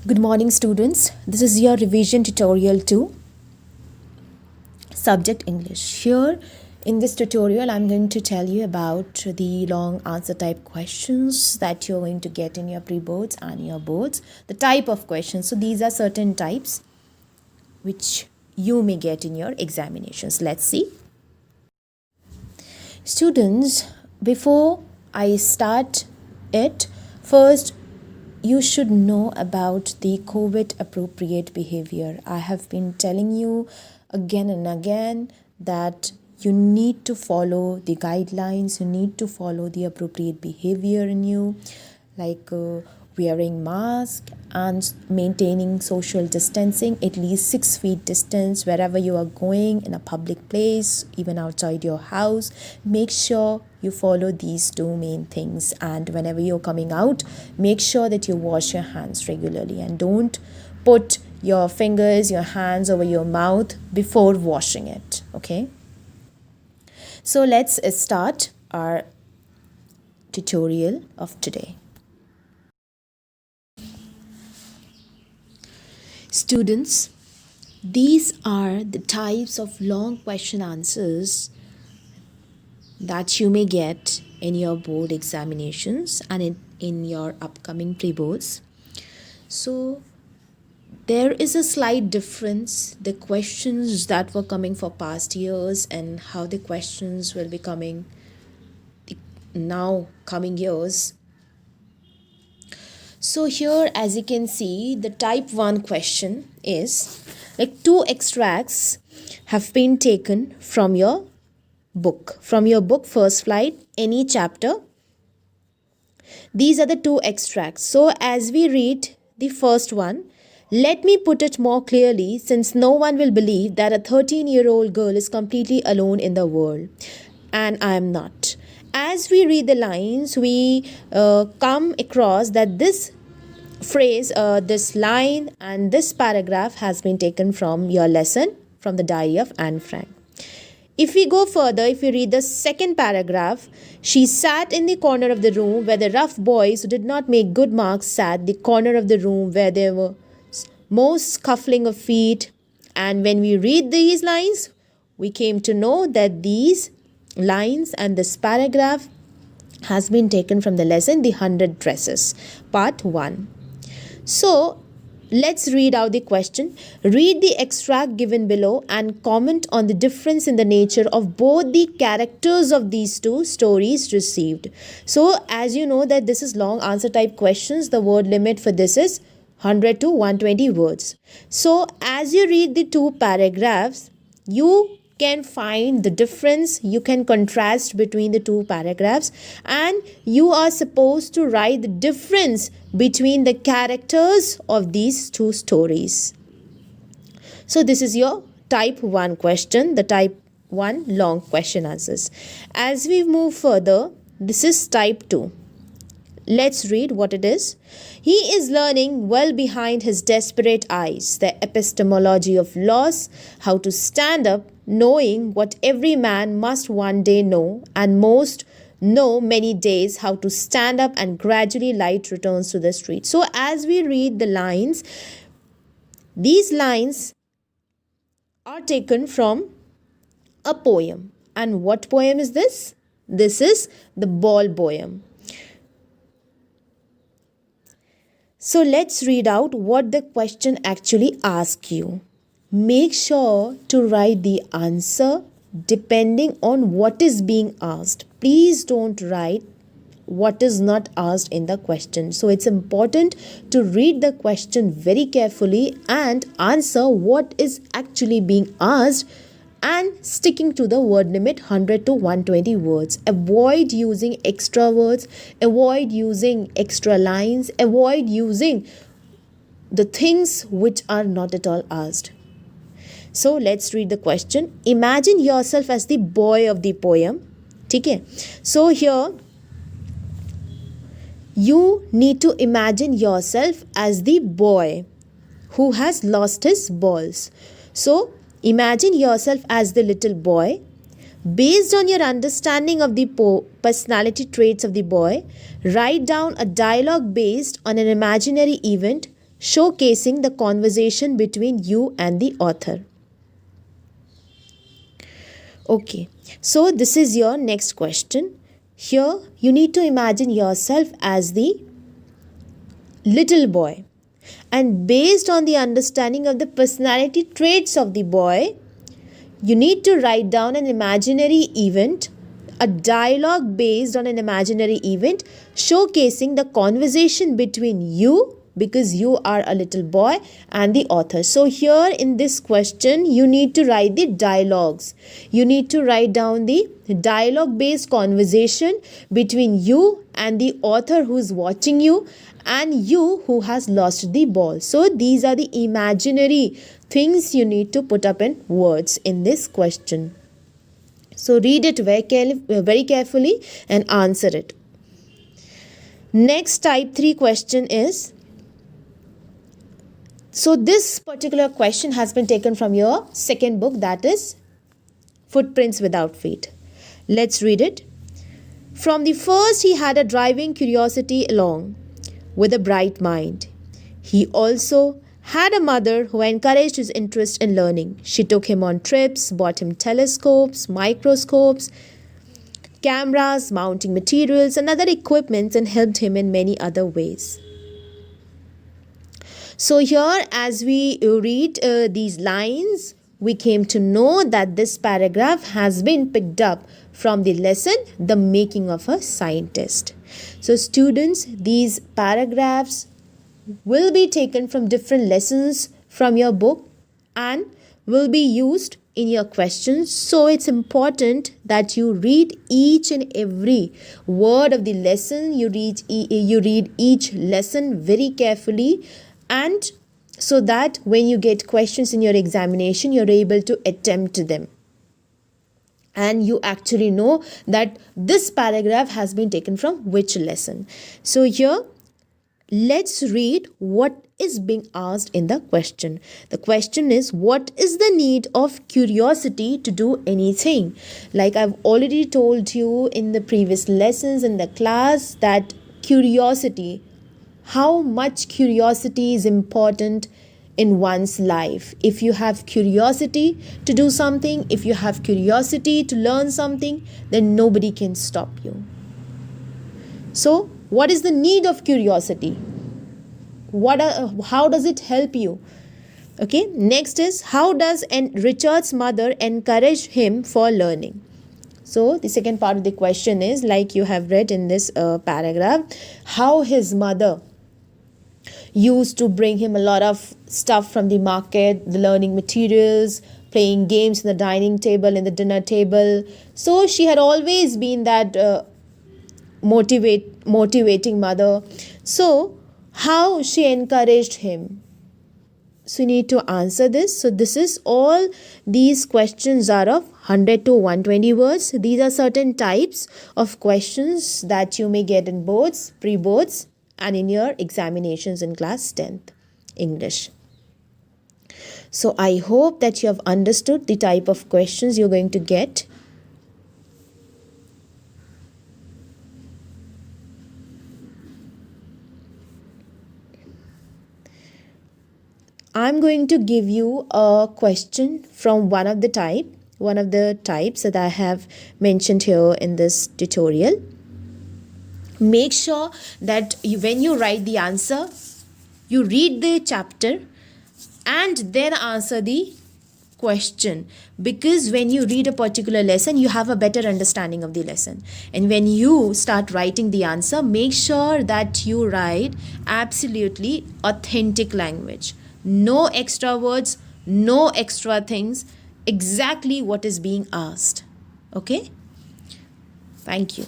Good morning, students. This is your revision tutorial 2, subject English. Here in this tutorial, I'm going to tell you about the long answer type questions that you're going to get in your pre-boards and your boards. The type of questions. So these are certain types which you may get in your examinations. Let's see. Students, before I start it, first you should know about the COVID appropriate behavior. I have been telling you again and again that you need to follow the guidelines, you need to follow the appropriate behavior in you, like wearing mask and maintaining social distancing, at least 6 feet distance wherever you are going, in a public place, even outside your house. Make sure you follow these two main things, and whenever you're coming out, make sure that you wash your hands regularly and don't put your fingers, your hands over your mouth before washing it. Okay, so let's start our tutorial of today. Students, these are the types of long question answers that you may get in your board examinations and in your upcoming pre-boards. So there is a slight difference, the questions that were coming for past years and how the questions will be coming now coming years. So here, as you can see, the type 1 question is like 2 extracts have been taken from your book. From your book, First Flight, any chapter. These are the 2 extracts. So as we read the first one, let me put it more clearly, since no one will believe that a 13-year-old girl is completely alone in the world. And I am not. As we read the lines, we come across that this phrase, this line and this paragraph has been taken from your lesson, from the diary of Anne Frank. If we go further, if we read the second paragraph, she sat in the corner of the room where the rough boys who did not make good marks sat, the corner of the room where there was most scuffling of feet. And when we read these lines, we came to know that these lines and this paragraph has been taken from the lesson The 100 Dresses, part 1. So let's read out the question. Read the extract given below and comment on the difference in the nature of both the characters of these two stories received. So as you know that this is long answer type questions, the word limit for this is 100 to 120 words. So as you read the two paragraphs, you can find the difference, you can contrast between the two paragraphs, and you are supposed to write the difference between the characters of these two stories. So this is your type 1 question, the type 1 long question answers. As we move further, this is type 2. Let's read what it is. He is learning well behind his desperate eyes the epistemology of loss, how to stand up, knowing what every man must one day know, and most know many days how to stand up, and gradually light returns to the street. So as we read the lines, these lines are taken from a poem. And what poem is this? This is the Ball poem. So let's read out what the question actually asks you. Make sure to write the answer depending on what is being asked. Please don't write what is not asked in the question. So it's important to read the question very carefully and answer what is actually being asked, and sticking to the word limit 100 to 120 words. Avoid using extra words, avoid using extra lines, avoid using the things which are not at all asked. So let's read the question. Imagine yourself as the boy of the poem. Okay? So here you need to imagine yourself as the boy who has lost his balls. So imagine yourself as the little boy. Based on your understanding of the personality traits of the boy, write down a dialogue based on an imaginary event showcasing the conversation between you and the author. Okay, so this is your next question. Here you need to imagine yourself as the little boy, and based on the understanding of the personality traits of the boy, you need to write down an imaginary event, a dialogue based on an imaginary event showcasing the conversation between you, because you are a little boy, and the author. So here in this question you need to write the dialogues. You need to write down the dialogue based conversation between you and the author who is watching you and you who has lost the ball. So these are the imaginary things you need to put up in words in this question. So read it very carefully and answer it. Next type 3 question is, so this particular question has been taken from your second book, that is Footprints Without Feet. Let's read it. From the first he had a driving curiosity along with a bright mind. He also had a mother who encouraged his interest in learning. She took him on trips, bought him telescopes, microscopes, cameras, mounting materials and other equipments, and helped him in many other ways. So here as we read these lines, we came to know that this paragraph has been picked up from the lesson, The Making of a Scientist. So students, these paragraphs will be taken from different lessons from your book and will be used in your questions. So it's important that you read each and every word of the lesson. You read each lesson very carefully, and so that when you get questions in your examination, you're able to attempt them. And you actually know that this paragraph has been taken from which lesson. So here, let's read what is being asked in the question. The question is, what is the need of curiosity to do anything? Like I've already told you in the previous lessons in the class that curiosity, how much curiosity is important in one's life. If you have curiosity to do something, if you have curiosity to learn something, then nobody can stop you. So, what is the need of curiosity? How does it help you? Okay, next is, how does Richard's mother encourage him for learning? So, the second part of the question is, like you have read in this paragraph, how his mother used to bring him a lot of stuff from the market, the learning materials, playing games in the dining table, in the dinner table. So she had always been that motivating mother. So how she encouraged him? So you need to answer this. So this is all, these questions are of 100 to 120 words. These are certain types of questions that you may get in boards, pre-boards, and in your examinations in class 10th English. So I hope that you have understood the type of questions you're going to get. I'm going to give you a question from one of the types that I have mentioned here in this tutorial. Make sure that when you write the answer, you read the chapter and then answer the question, because when you read a particular lesson, you have a better understanding of the lesson. And when you start writing the answer, make sure that you write absolutely authentic language. No extra words, no extra things, exactly what is being asked. Okay? Thank you.